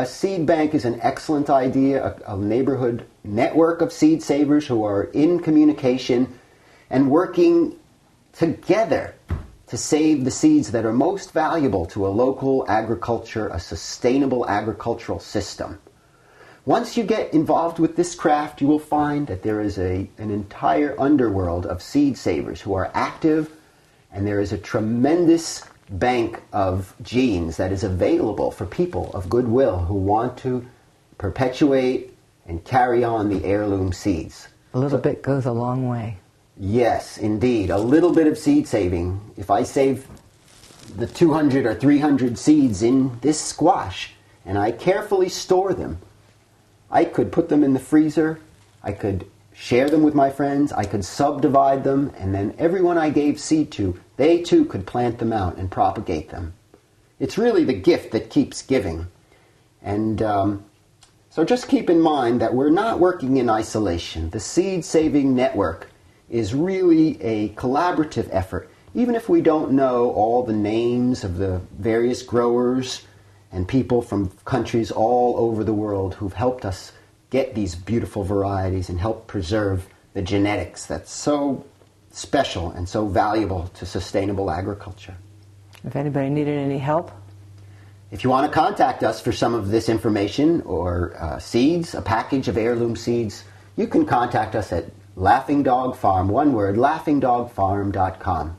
a seed bank is an excellent idea, a neighborhood network of seed savers who are in communication and working together to save the seeds that are most valuable to a local agriculture, a sustainable agricultural system. Once you get involved with this craft, you will find that there is an entire underworld of seed savers who are active, and there is a tremendous bank of genes that is available for people of goodwill who want to perpetuate and carry on the heirloom seeds. A little bit goes a long way. Yes, indeed. A little bit of seed saving. If I save the 200 or 300 seeds in this squash and I carefully store them, I could put them in the freezer, I could share them with my friends, I could subdivide them, and then everyone I gave seed to, they too could plant them out and propagate them. It's really the gift that keeps giving. And so just keep in mind that we're not working in isolation. The Seed Saving Network is really a collaborative effort. Even if we don't know all the names of the various growers and people from countries all over the world who've helped us get these beautiful varieties and help preserve the genetics that's so special and so valuable to sustainable agriculture. If anybody needed any help? If you want to contact us for some of this information or seeds, a package of heirloom seeds, you can contact us at Laughing Dog Farm, one word, laughingdogfarm.com.